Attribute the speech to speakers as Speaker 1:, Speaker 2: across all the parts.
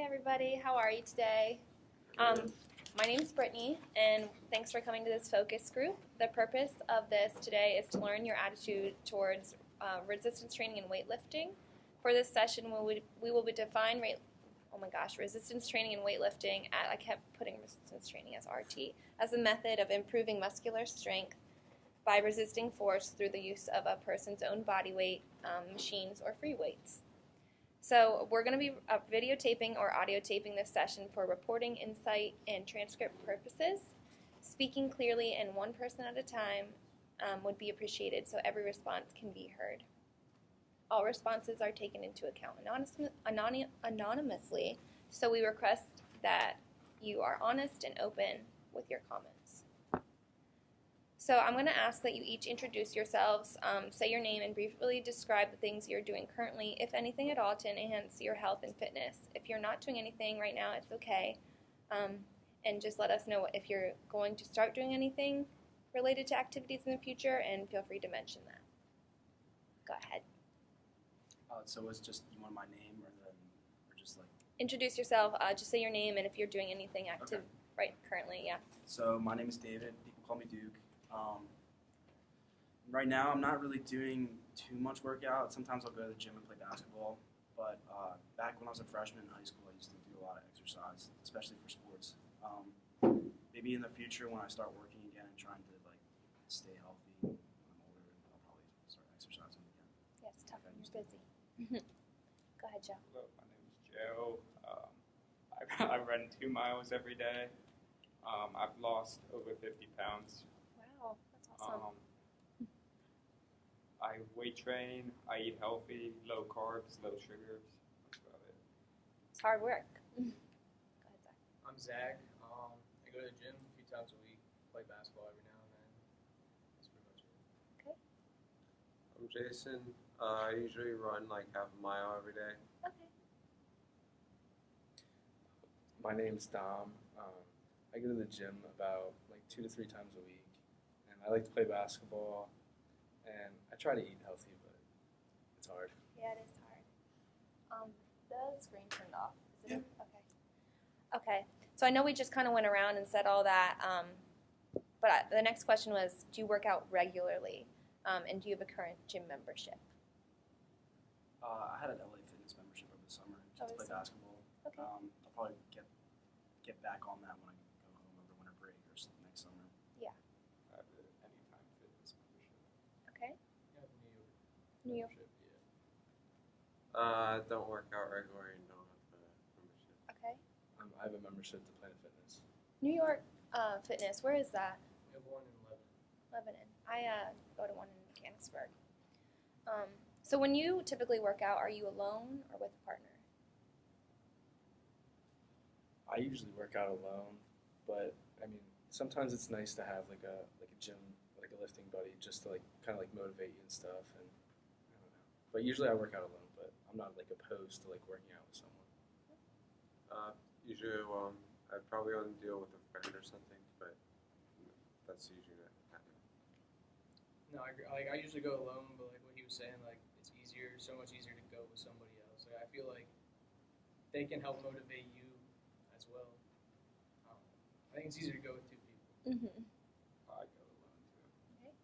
Speaker 1: Hi everybody, how are you today? My name is Brittany, and thanks for coming to this focus group. The purpose of this today is to learn your attitude towards resistance training and weightlifting. For this session, we will be defining resistance training and weightlifting. I kept putting resistance training as RT as a method of improving muscular strength by resisting force through the use of a person's own body weight, machines, or free weights. So we're going to be videotaping or audio taping this session for reporting, insight, and transcript purposes. Speaking clearly and one person at a time would be appreciated so every response can be heard. All responses are taken into account anonymously, so we request that you are honest and open with your comments. So I'm going to ask that you each introduce yourselves, say your name, and briefly describe the things you're doing currently, if anything at all, to enhance your health and fitness. If you're not doing anything right now, it's okay. And just let us know if you're going to start doing anything related to activities in the future, and feel free to mention that. Go ahead.
Speaker 2: So it's just, you want my name or just like?
Speaker 1: Introduce yourself, just say your name, and if you're doing anything active right currently, yeah.
Speaker 2: So my name is David, people call me Duke. Right now I'm not really doing too much workout. Sometimes I'll go to the gym and play basketball, but back when I was a freshman in high school I used to do a lot of exercise, especially for sports. Maybe in the future when I start working again and trying to like stay healthy when I'm older, I'll probably start exercising again.
Speaker 1: Yeah, it's tough when you're busy. Go ahead, Joe.
Speaker 3: Hello, my name is Joe. I run 2 miles every day. I've lost over 50 pounds.
Speaker 1: Wow, that's awesome.
Speaker 3: I weight train, I eat healthy, low carbs, low sugars. That's about it.
Speaker 1: It's hard work. Go ahead, Zach.
Speaker 4: I'm Zach. I go to the gym a few times a week, play basketball every now and then. That's pretty much it.
Speaker 1: Okay.
Speaker 5: I'm Jason. I usually run like half a mile every day.
Speaker 1: Okay.
Speaker 6: My name's Dom. I go to the gym about like 2 to 3 times a week, and I like to play basketball, and I try to eat healthy, but it's hard.
Speaker 1: Yeah, it is hard. The screen turned off. Is it? Yeah. Okay. Okay. So I know we just kind of went around and said all that, but the next question was, do you work out regularly, and do you have a current gym membership?
Speaker 2: I had an LA Fitness membership over the summer just to play basketball.
Speaker 1: Okay.
Speaker 2: I'll probably get back on that when I go home over winter break or next summer.
Speaker 1: Yeah.
Speaker 3: I have the Anytime Fitness membership.
Speaker 1: Okay.
Speaker 4: Yeah,
Speaker 1: New York.
Speaker 5: I don't work out regularly and don't have the membership.
Speaker 1: Okay.
Speaker 6: I have a membership to Planet Fitness.
Speaker 1: New York Fitness. Where is that?
Speaker 4: We have one in
Speaker 1: Lebanon. I go to one in Mechanicsburg. So when you typically work out, are you alone or with a partner?
Speaker 6: I usually work out alone, but I mean sometimes it's nice to have like a gym, like a lifting buddy, just to like kind of like motivate you and stuff. And I don't know. But usually I work out alone, but I'm not like opposed to like working out with someone.
Speaker 5: Usually, I'd probably only deal with a friend or something, but that's usually not happening.
Speaker 4: No, I agree. Like I usually go alone, but like what he was saying, like it's easier, so much easier to go with somebody else. Like I feel like they can help motivate you as well. I think it's easier to go with 2 people.
Speaker 1: Mm-hmm.
Speaker 3: I go alone too.
Speaker 1: Okay.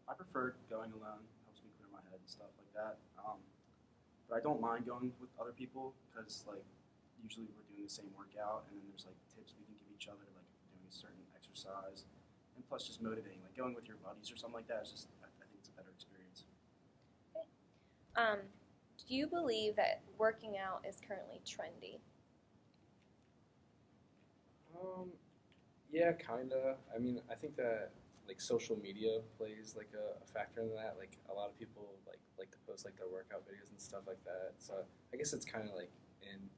Speaker 2: I prefer going alone. Helps me clear my head and stuff like that. But I don't mind going with other people because like usually we're doing the same workout, and then there's like tips we can give each other, like if we're doing a certain exercise, and plus just motivating. Like going with your buddies or something like that is just, I think it's a better experience.
Speaker 1: Okay. Do you believe that working out is currently trendy?
Speaker 6: Yeah, kinda. I mean, I think that like social media plays like a factor in that. Like a lot of people like to post like their workout videos and stuff like that. So I guess it's kind of like in.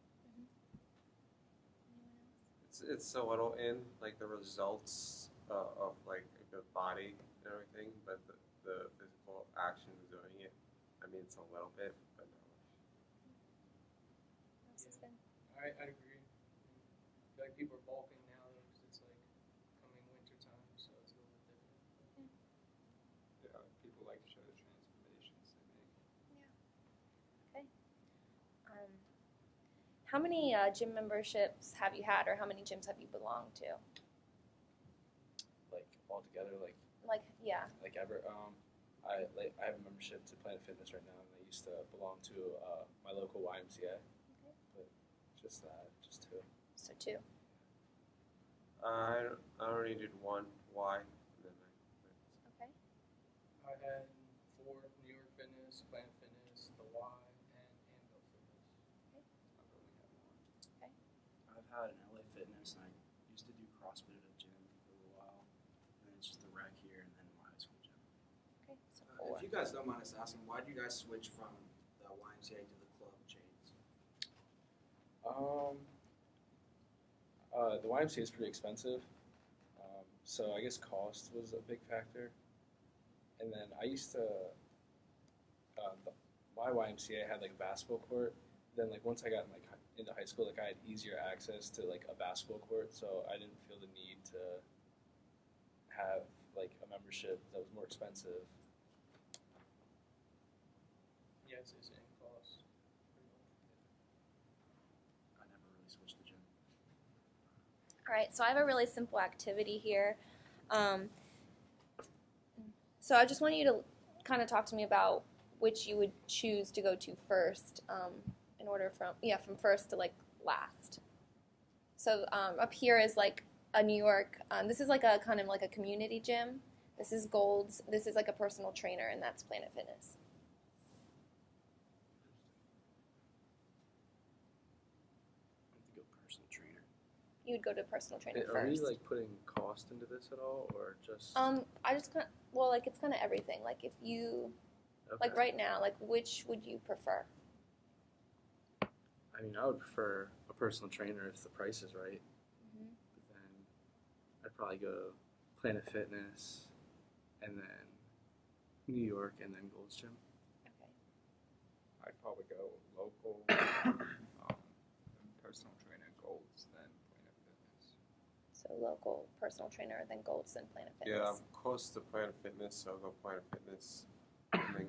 Speaker 5: It's a little in like the results of like the body and everything, but the physical action of doing it, I mean, it's a little bit, but not much.
Speaker 4: I'd agree. I feel like people are bulking now because it's like coming winter time, so it's a little bit different.
Speaker 3: Yeah, people like to show the transformations they make.
Speaker 1: Yeah. Okay. How many gym memberships have you had, or how many gyms have you belonged to?
Speaker 6: Like altogether, like
Speaker 1: Yeah.
Speaker 6: like ever. I have a membership to Planet Fitness right now, and I used to belong to my local YMCA.
Speaker 1: Okay.
Speaker 6: But just two.
Speaker 1: So 2.
Speaker 5: I only did one Y. And then
Speaker 1: Okay.
Speaker 4: I had 4: New York Fitness, Planet Fitness, the Y, and Anvil Fitness.
Speaker 3: I've only had one.
Speaker 2: I've had an LA Fitness, and I used to do CrossFit at a gym for a little while, and then it's just the rec here, and then my high school gym.
Speaker 1: Okay. So 4.
Speaker 7: If you guys don't mind us asking, why did you guys switch from the YMCA to the club chains?
Speaker 6: The YMCA is pretty expensive, so I guess cost was a big factor. And then I used to, my YMCA had like a basketball court. Then like once I got into high school, like I had easier access to like a basketball court, so I didn't feel the need to have like a membership that was more expensive.
Speaker 4: Yeah, it's the same cost.
Speaker 2: I never really switched the gym.
Speaker 1: All right, so I have a really simple activity here. So I just want you to kind of talk to me about which you would choose to go to first, in order from first to like last. So up here is like a New York. This is like a kind of like a community gym. This is Gold's. This is like a personal trainer, and that's Planet Fitness.
Speaker 2: I have to go personal trainer.
Speaker 1: You would go to personal trainer
Speaker 6: Are we
Speaker 1: first.
Speaker 6: like putting cost into this at all, or just?
Speaker 1: I just kind of, like it's kind of everything. Like if you like right now, like which would you prefer?
Speaker 6: I mean, I would prefer a personal trainer if the price is right.
Speaker 1: Mm-hmm.
Speaker 6: But then I'd probably go Planet Fitness, and then New York, and then Gold's Gym.
Speaker 1: Okay.
Speaker 3: I'd probably go local, personal trainer, Golds, then Planet Fitness.
Speaker 1: So local personal trainer, then Gold's, then Planet Fitness.
Speaker 5: Yeah, I'm close to Planet Fitness, so I'll go Planet Fitness, and then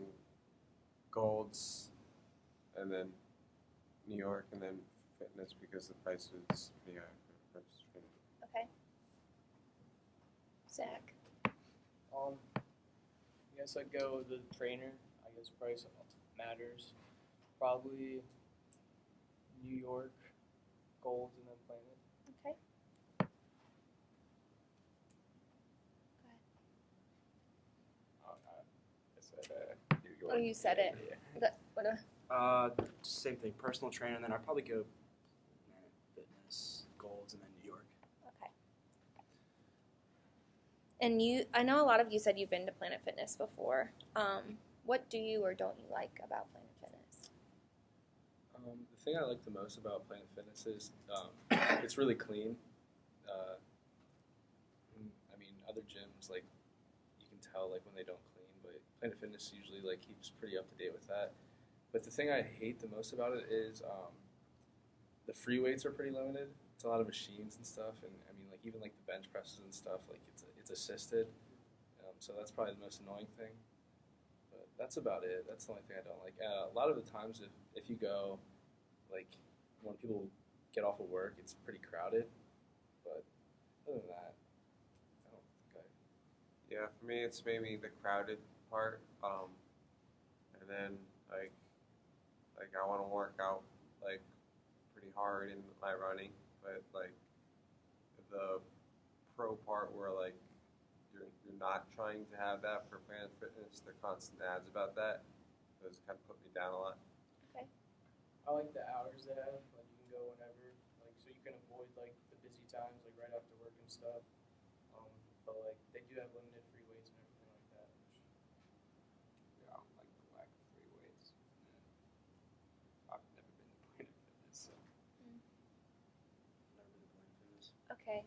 Speaker 5: Gold's, and then New York, and then Fitness because the price is pretty high for personal training.
Speaker 1: Okay. Zach.
Speaker 4: I guess I'd go with the trainer. I guess price matters. Probably New York, Gold's, and then Planet.
Speaker 1: Okay.
Speaker 3: I said New York.
Speaker 1: Oh, you said it.
Speaker 3: Yeah.
Speaker 2: Same thing, personal trainer, and then I'd probably go Planet Fitness, Golds, and then New York.
Speaker 1: Okay. And I know a lot of you said you've been to Planet Fitness before. What do you or don't you like about Planet Fitness?
Speaker 6: The thing I like the most about Planet Fitness is it's really clean. I mean, other gyms, like, you can tell, like, when they don't clean, but Planet Fitness usually, like, keeps pretty up to date with that. But the thing I hate the most about it is the free weights are pretty limited. It's a lot of machines and stuff, and, I mean, like, even, like, the bench presses and stuff, like, it's assisted. So that's probably the most annoying thing. But that's about it. That's the only thing I don't like. A lot of the times, if you go, like, when people get off of work, it's pretty crowded. But other than that, I don't think
Speaker 5: Yeah, for me, it's maybe the crowded part, and then like I want to work out like pretty hard in my running, but like the pro part where like you're not trying to have that for Planet Fitness, the constant ads about that, those kind of put me down a lot.
Speaker 1: Okay.
Speaker 4: I like the hours they have. Like you can go whenever, like so you can avoid like the busy times, like right after work and stuff. But like they do have limited free weights and everything like that. Which
Speaker 3: Yeah, I don't like the lack of free weights. And I've never been to Planet Fitness, so
Speaker 2: Never been to Planet Fitness.
Speaker 1: Okay.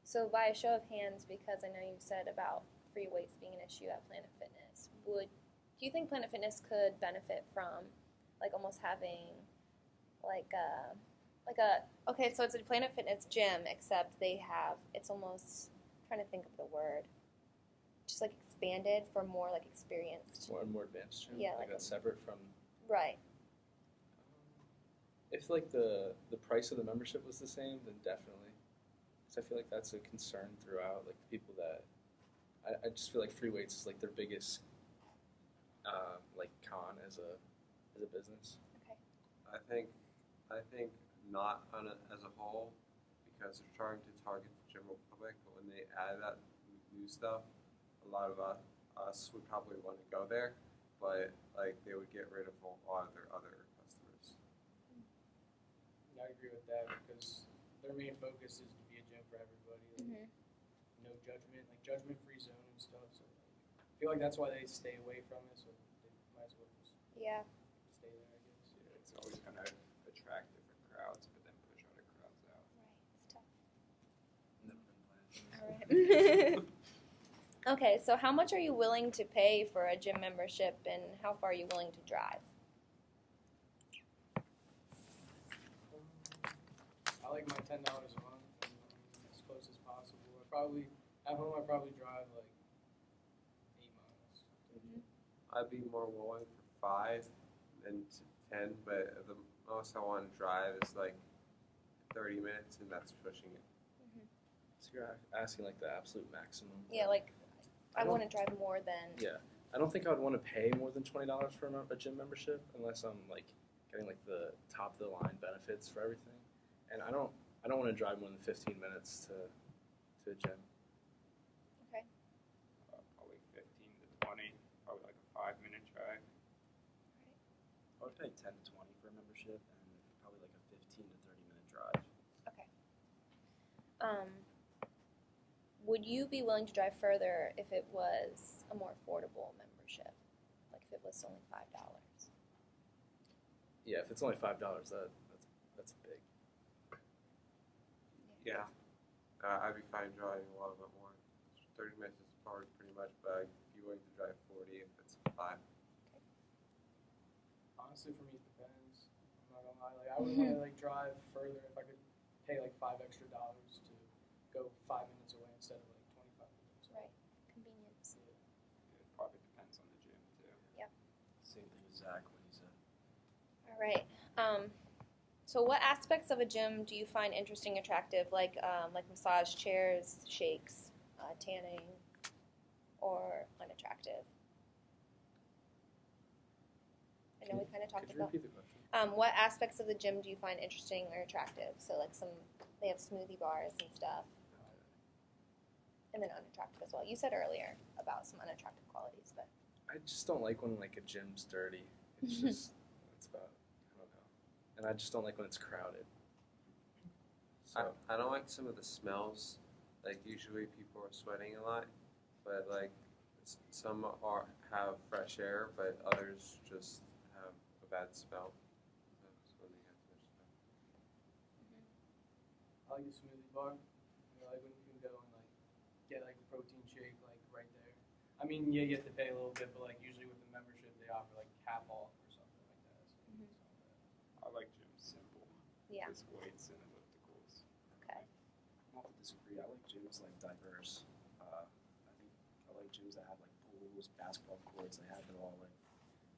Speaker 1: So by a show of hands, because I know you said about free weights being an issue at Planet Fitness, do you think Planet Fitness could benefit from like almost having okay, so it's a Planet Fitness gym, except it's almost, I'm trying to think of the word, just like expanded for more like experienced.
Speaker 6: more and more advanced gym.
Speaker 1: Yeah,
Speaker 6: like
Speaker 1: like
Speaker 6: that's separate from.
Speaker 1: Right.
Speaker 6: If like the price of the membership was the same, then definitely. Because I feel like that's a concern throughout. Like people that I just feel like free weights is like their biggest like con as a business.
Speaker 1: Okay.
Speaker 5: I think not as a whole, because they're trying to target the general public. But when they add that new stuff, a lot of us would probably want to go there, but like they would get rid of a lot of their other customers.
Speaker 4: I agree with that because their main focus is to be a gym for everybody. Like, no judgment, like judgment-free zone and stuff. So like, I feel like that's why they stay away from it. So they might as well just
Speaker 1: Yeah.
Speaker 4: stay there, I guess.
Speaker 3: Yeah, it's always going to attract different crowds, but then push other crowds out.
Speaker 1: Right. It's tough.
Speaker 2: Never been planned.
Speaker 1: All right. Okay, so how much are you willing to pay for a gym membership, and how far are you willing to drive?
Speaker 4: I like my $10 a month, and as close as possible. At home I probably drive like 8 miles.
Speaker 5: I'd be more willing for 5 than 10, but the most I want to drive is like 30 minutes, and that's pushing it.
Speaker 6: So you're asking like the absolute maximum.
Speaker 1: Yeah, like I
Speaker 6: I
Speaker 1: want to drive more than.
Speaker 6: Yeah, I don't think I would want to pay more than $20 for a gym membership unless I'm like getting like the top of the line benefits for everything. And I don't want to drive more than 15 minutes to a gym.
Speaker 1: Okay.
Speaker 3: Probably 15 to 20, probably like a 5-minute drive.
Speaker 2: I would pay 10 to 20 for a membership and probably like a 15 to 30-minute drive.
Speaker 1: Okay. Would you be willing to drive further if it was a more affordable membership? Like if it was only $5?
Speaker 6: Yeah, if it's only $5, that's big.
Speaker 5: Yeah, I'd be fine driving a little bit more. 30 minutes is probably pretty much, but I'd be willing to drive 40 if it's 5.
Speaker 4: Honestly, for me, it depends. I'm not gonna lie. Like, I would want to like drive further if I could pay like $5 extra to go 5 minutes away instead of like 25 minutes.
Speaker 1: Right. Convenience.
Speaker 3: It probably depends on the gym too.
Speaker 2: Same thing as Zach when he said.
Speaker 1: All right. So what aspects of a gym do you find interesting, attractive, like massage chairs, shakes, tanning, or unattractive? I know we kind of talked
Speaker 6: Could you
Speaker 1: about.
Speaker 6: repeat the question?
Speaker 1: What aspects of the gym do you find interesting or attractive? So like they have smoothie bars and stuff, and then unattractive as well. You said earlier about some unattractive qualities, but
Speaker 6: I just don't like when like a gym's dirty. It's just it's about I don't know, and I just don't like when it's crowded. So
Speaker 5: I don't like some of the smells. Like usually people are sweating a lot, but like some have fresh air, but others just have a bad smell. That's when they have their smell.
Speaker 4: I like the smoothie bar. Like when you can go and like get like a protein shake like right there. I mean, yeah, you have to pay a little bit, but like usually with the membership they offer like half off or something like that. So it's not bad.
Speaker 3: I like gyms simple.
Speaker 1: yeah.
Speaker 3: Just weights and ellipticals.
Speaker 1: Okay.
Speaker 2: Not to disagree, I like gyms like diverse. I think I like gyms that have like pools, basketball courts. They have it all. Like,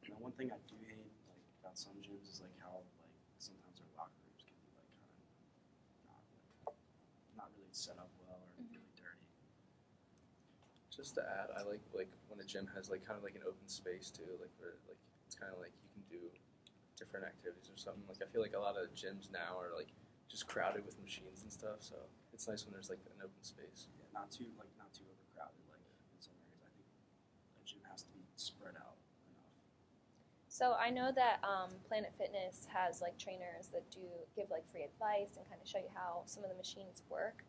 Speaker 2: and the one thing I do hate like about some gyms is like how like sometimes their locker rooms can be like kind of not really set up well or really dirty.
Speaker 6: just to add, I like when a gym has like kind of like an open space too, like where like it's kind of like you can do different activities or something. Like I feel like a lot of gyms now are like just crowded with machines and stuff, so it's nice when there's like an open space.
Speaker 2: Yeah, not too overcrowded. Like in some areas, I think a gym has to be spread out enough.
Speaker 1: So I know that Planet Fitness has like trainers that do give like free advice and kind of show you how some of the machines work.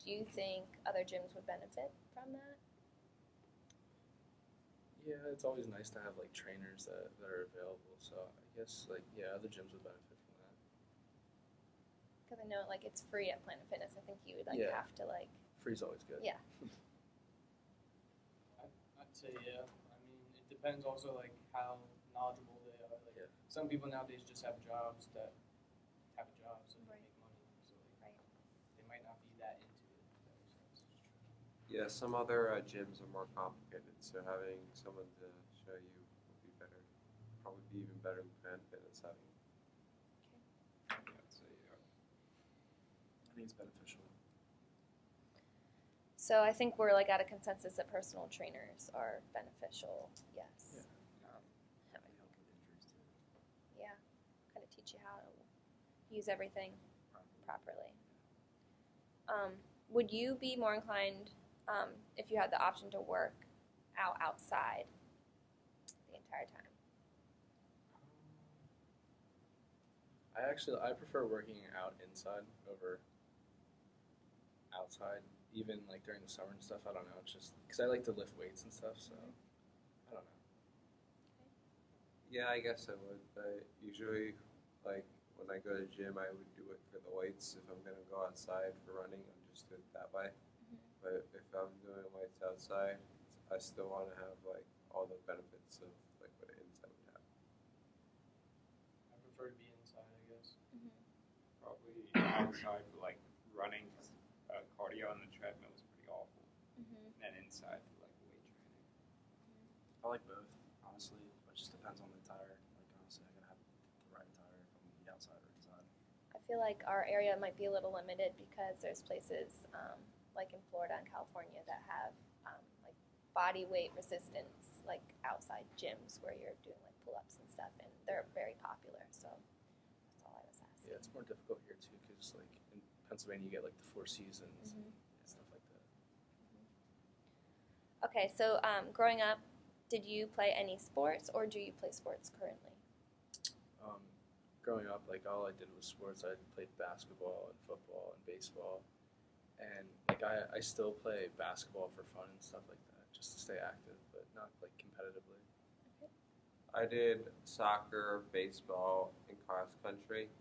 Speaker 1: Do you think other gyms would benefit from that?
Speaker 6: Yeah, it's always nice to have like trainers that are available. So I guess like yeah, other gyms would benefit from that.
Speaker 1: Because I know like it's free at Planet Fitness. I think you would like
Speaker 6: Yeah.
Speaker 1: have to like.
Speaker 6: Free's always good.
Speaker 1: Yeah.
Speaker 4: I'd say yeah. I mean, it depends also like how knowledgeable they are. Like
Speaker 6: Yeah.
Speaker 4: some people nowadays just have jobs that have a job so they
Speaker 1: Right.
Speaker 4: make money. So like,
Speaker 1: Right.
Speaker 4: they might not be that into it. If that makes sense.
Speaker 5: Yeah, some other gyms are more complicated, so having someone to show you would be better. Probably be even better than Planet Fitness having.
Speaker 2: it's beneficial.
Speaker 1: So I think we're like at a consensus that personal trainers are beneficial. Yes.
Speaker 2: Yeah.
Speaker 3: Um,
Speaker 2: Definitely help with injuries too.
Speaker 1: Yeah. Kind of teach you how to use everything properly. Would you be more inclined if you had the option to work out outside the entire time?
Speaker 6: I prefer working out inside over outside, even like during the summer and stuff. I don't know. It's just because I like to lift weights and stuff, so I don't know.
Speaker 5: Yeah, I guess I would. But usually, like when I go to the gym, I would do it for the weights. If I'm gonna go outside for running, I'll just do it that way. But if I'm doing weights outside, I still want to have like all the benefits of like what an inside would have.
Speaker 4: I prefer to be inside, I guess.
Speaker 3: Probably outside for like running, 'cause, cardio on the treadmill is pretty awful. And then inside for like weight training.
Speaker 2: I like both, honestly. But it just depends on the attire. Like honestly, I gotta have the right attire if I'm gonna be outside or inside.
Speaker 1: I feel like our area might be a little limited because there's places like in Florida and California that have like body weight resistance, like outside gyms where you're doing like pull-ups and stuff, and they're very popular. So that's all I was asking.
Speaker 6: Yeah, it's more difficult here too because like in Pennsylvania you get like the Four Seasons and stuff like that.
Speaker 1: Okay, so growing up, did you play any sports or do you play sports currently?
Speaker 6: Growing up, like all I did was sports. I played basketball and football and baseball, and like I still play basketball for fun and stuff like that, just to stay active, but not like competitively.
Speaker 5: I did soccer, baseball, and cross country.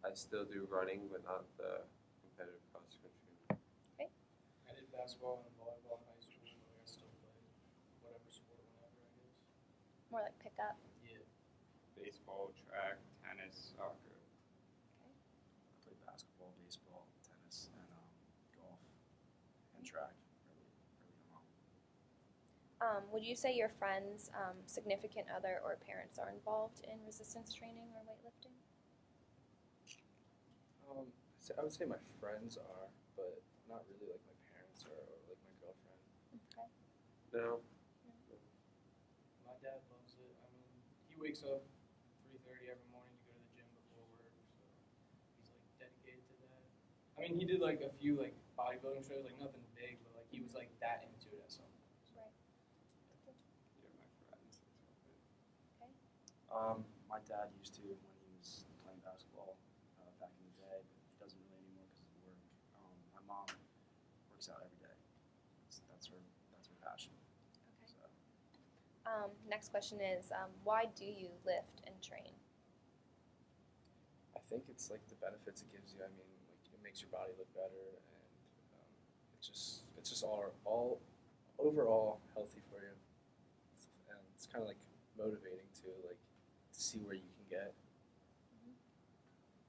Speaker 5: I still do running, but not the competitive cross country.
Speaker 4: I did basketball and volleyball in high school, but like, I still play whatever sport whenever, I guess.
Speaker 1: More like pickup.
Speaker 4: Yeah.
Speaker 3: Baseball, track, tennis, soccer.
Speaker 2: I played basketball, baseball, tennis, and golf and track early on.
Speaker 1: Would you say your friends, significant other, or parents are involved in resistance training or weightlifting?
Speaker 6: I would say my friends are, but not really like my parents or like my girlfriend.
Speaker 1: Okay.
Speaker 5: No.
Speaker 4: My dad loves it. I mean, he wakes up 3:30 every morning to go to the gym before work, so he's like dedicated to that. I mean, he did like a few like bodybuilding shows, like nothing big, but like he was like that into it at some point. So.
Speaker 1: Right.
Speaker 3: Yeah, my friends.
Speaker 2: My dad used to when he was playing basketball back in the day, but he doesn't really anymore because of work. My mom works out every day. That's her passion.
Speaker 1: Okay.
Speaker 2: So.
Speaker 1: Next question is, why do you lift and train?
Speaker 6: I think it's like the benefits it gives you. I mean, like it makes your body look better, and it's just all overall healthy for you. And it's kind of like motivating to see where you can get.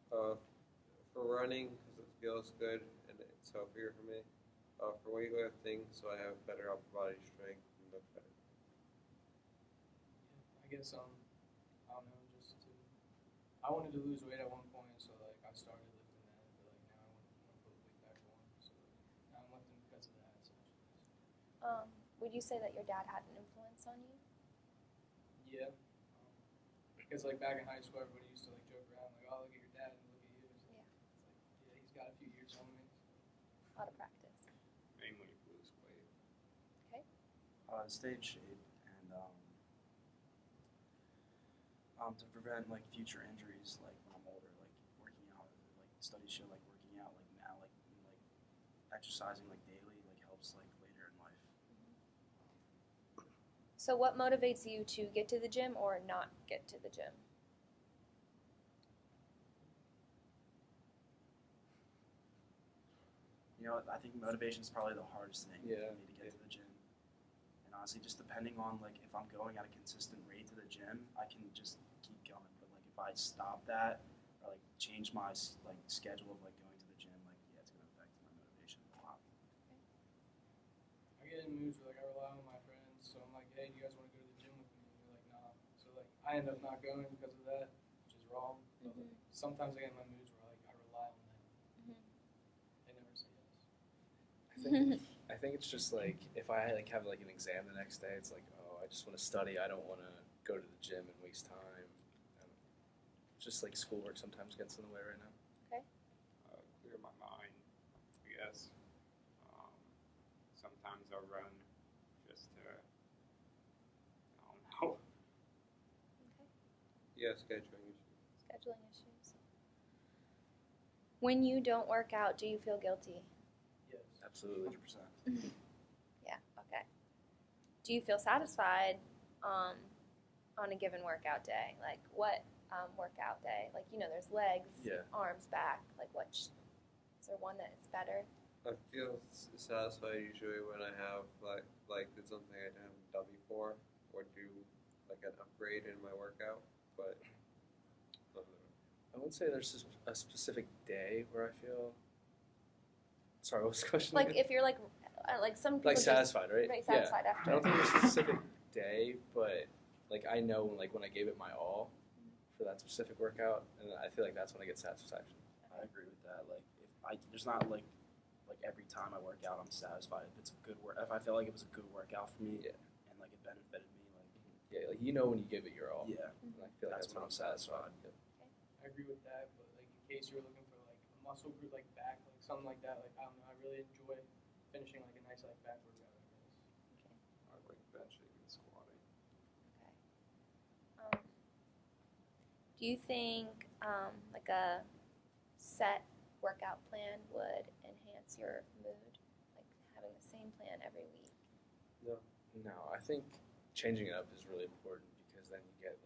Speaker 5: For running, because it feels good and it's healthier for me. For weightlifting, so I have better upper body strength and look better.
Speaker 4: Yeah, I guess I don't know, I wanted to lose weight at one point, so like I started lifting that, but like now I want to put weight back on, so like, now I'm lifting because of that. Essentially.
Speaker 1: Would you say that your dad had an influence on you?
Speaker 4: Yeah. Because like back in high school, everybody used to like joke around like, "Oh, look at your dad and look at you." It's like, yeah, he's got a few years on me.
Speaker 1: A lot of practice.
Speaker 3: Mainly lose weight.
Speaker 1: Okay.
Speaker 2: Stay in shape and to prevent like future injuries, like when I'm older, like working out, like studies show like working out like now, like exercising like daily, like helps like later in life.
Speaker 1: So what motivates you to get to the gym or not get to the gym?
Speaker 2: You know, I think motivation is probably the hardest thing
Speaker 6: Yeah.
Speaker 2: for me to get to the gym. And honestly, just depending on like if I'm going at a consistent rate to the gym, I can just keep going. But like if I stop that or like change my like schedule of like going to the gym, like yeah, it's gonna affect my motivation a lot.
Speaker 4: I get in moods where like I rely on my friends, so I'm like, "Hey, do you guys want to go to the gym with me?" And they're like, "Nah." So like I end up not going because of that, which is wrong. But like, sometimes I get in my moods where like I rely on them.
Speaker 6: I think it's just like if I like have like an exam the next day, it's like, oh, I just want to study. I don't want to go to the gym and waste time. Just like schoolwork sometimes gets in the way right now.
Speaker 3: Clear my mind, I guess. Sometimes I'll run just to, I don't know.
Speaker 1: Okay.
Speaker 5: Yeah, scheduling issues.
Speaker 1: Scheduling issues. When you don't work out, do you feel guilty?
Speaker 4: Yes.
Speaker 6: Absolutely.
Speaker 2: 100%.
Speaker 1: Yeah. Okay. Do you feel satisfied on a given workout day? Like what workout day? Like there's legs,
Speaker 6: Yeah.
Speaker 1: arms, back. Like is there one that is better?
Speaker 5: I feel satisfied usually when I have like did something I haven't done before, or do like an upgrade in my workout. But
Speaker 6: I wouldn't say there's a specific day where I feel. Sorry, what was the question?
Speaker 1: Like
Speaker 6: again?
Speaker 1: if you're like some people
Speaker 6: Like satisfied, right?
Speaker 1: right, satisfied
Speaker 6: I
Speaker 1: after.
Speaker 6: don't think there's a specific day, but like I know when I gave it my all for that specific workout, and I feel like that's when I get satisfaction.
Speaker 2: I agree with that. Like there's not like every time I work out I'm satisfied. If it's a good if I feel like it was a good workout for me,
Speaker 6: Yeah.
Speaker 2: and like it benefited me, like
Speaker 6: Yeah, like when you give it your all.
Speaker 2: yeah,
Speaker 6: And I feel like that's when I'm satisfied. Yep.
Speaker 4: I agree with that, but like in case you're looking for like a muscle group like back, like something like that, like I don't know, I really enjoy finishing like a nice like back workout, I guess.
Speaker 3: I like benching and squatting.
Speaker 1: Okay. Do you think like a set workout plan would enhance your mood? Like having the same plan every week?
Speaker 6: No, I think changing it up is really important because then you get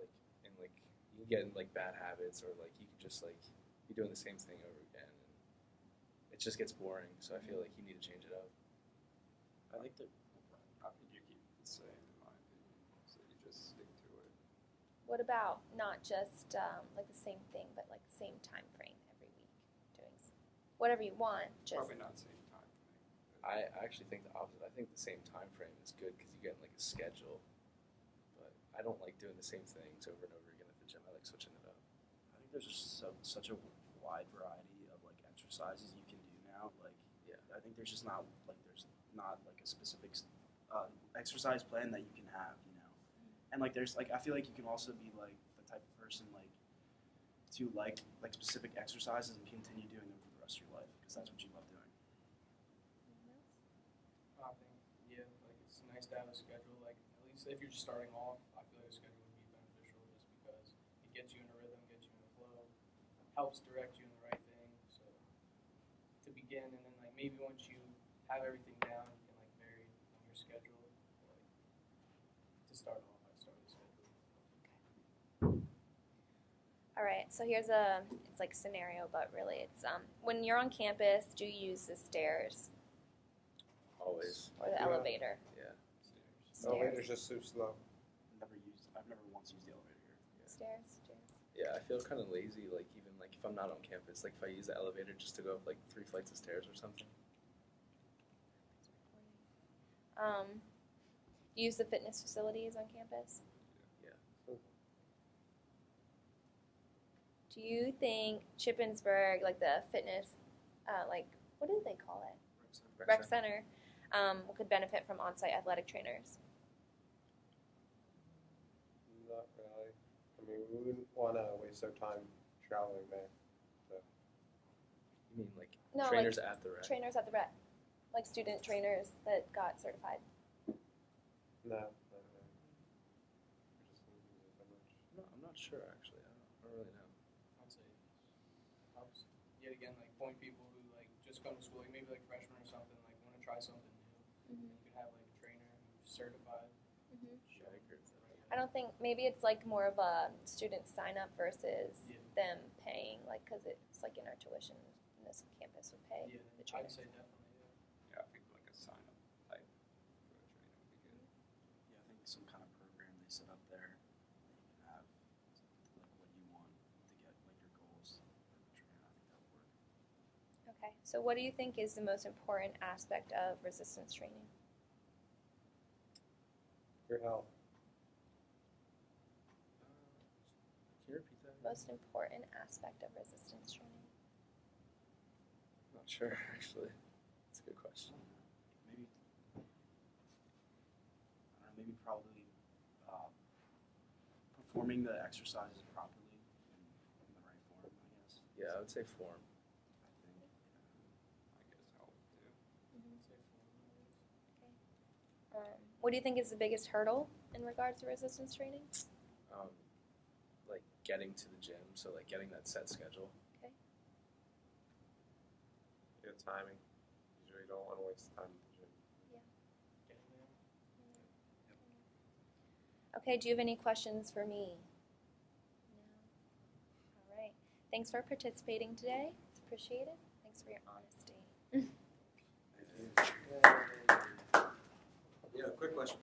Speaker 6: you get in like bad habits, or like you can just like be doing the same thing over again, and it just gets boring. So I feel like you need to change it up.
Speaker 2: I like the
Speaker 3: I think you keep it the same in my opinion, so you just stick to it.
Speaker 1: What about not just like the same thing, but like the same time frame every week, doing whatever you want? Just
Speaker 3: Probably not same time.
Speaker 6: I actually think the opposite. I think the same time frame is good because you get like a schedule. But I don't like doing the same things over and over again at the gym. I like switching it up.
Speaker 2: I think there's just such a wide variety of like exercises you can do now. Like
Speaker 6: Yeah.
Speaker 2: I think there's not like a specific exercise plan that you can have, And like there's like I feel like you can also be like the type of person like to like specific exercises and continue doing them for the rest of your life because that's what you love doing.
Speaker 4: I think, yeah, like it's nice to have a schedule. Like at least if you're just starting off, I feel like a schedule would be beneficial just because it gets you in a rhythm, gets you in a flow, helps direct you in the right thing. So to begin, and then like maybe once you have everything down, you can like vary on your schedule. Like to start off, I start a schedule.
Speaker 1: all right. So it's like scenario, but really it's when you're on campus, do you use the stairs
Speaker 6: Always.
Speaker 1: or the
Speaker 5: Yeah.
Speaker 1: elevator?
Speaker 6: Yeah.
Speaker 4: Stairs.
Speaker 5: The elevator's just too slow.
Speaker 2: I've never once used the elevator here.
Speaker 1: Stairs.
Speaker 6: Yeah, I feel kind of lazy. Like even like if I'm not on campus, like if I use the elevator just to go up like 3 flights of stairs or something.
Speaker 1: Do you use the fitness facilities on campus?
Speaker 6: Yeah.
Speaker 1: Do you think Chippensburg, like the fitness, like what do they call it? Rec Center, could benefit from on-site athletic trainers?
Speaker 5: Not really. I mean, we wouldn't want to waste our time traveling there. So.
Speaker 6: You mean like
Speaker 1: No,
Speaker 6: trainers at the rec?
Speaker 1: Trainers at the rec, like student trainers that got certified.
Speaker 5: No. We just wouldn't use it that much.
Speaker 6: No, I'm not sure actually. I don't really know.
Speaker 4: I'd say it helps yet again like point people who like just come to school, like maybe like freshmen or something, like want to try something new.
Speaker 1: Mm-hmm.
Speaker 4: You could have like a trainer who's certified.
Speaker 1: Mm-hmm.
Speaker 6: Yeah, I agree with that.
Speaker 1: I don't think maybe it's like more of a student sign up versus
Speaker 4: Yeah.
Speaker 1: them paying, like because it's like in our tuition, and this campus would pay
Speaker 4: Yeah,
Speaker 1: the
Speaker 4: I'd
Speaker 1: trainer.
Speaker 4: say definitely. Yeah.
Speaker 3: Yeah, I think like a sign up type for a trainer would be good.
Speaker 2: Yeah, I think some kind of program they set up there that you can have like what you want to get like your goals as a trainer. I think that would work.
Speaker 1: Okay, so what do you think is the most important aspect of resistance training?
Speaker 5: Your health.
Speaker 6: Can you repeat that?
Speaker 1: Most important aspect of resistance training?
Speaker 6: Not sure actually. That's a good question.
Speaker 2: maybe I don't know, maybe probably performing the exercises properly in the right form, I guess.
Speaker 6: Yeah, I would say form.
Speaker 2: I think.
Speaker 3: I guess help too.
Speaker 1: What do you think is the biggest hurdle in regards to resistance training?
Speaker 6: Like getting to the gym, so like getting that set schedule.
Speaker 1: Okay.
Speaker 5: Yeah, timing. You usually don't want to waste time at the gym.
Speaker 1: Okay, do you have any questions for me? No? All right. Thanks for participating today. It's appreciated. Thanks for your honesty.
Speaker 7: Yeah, quick question.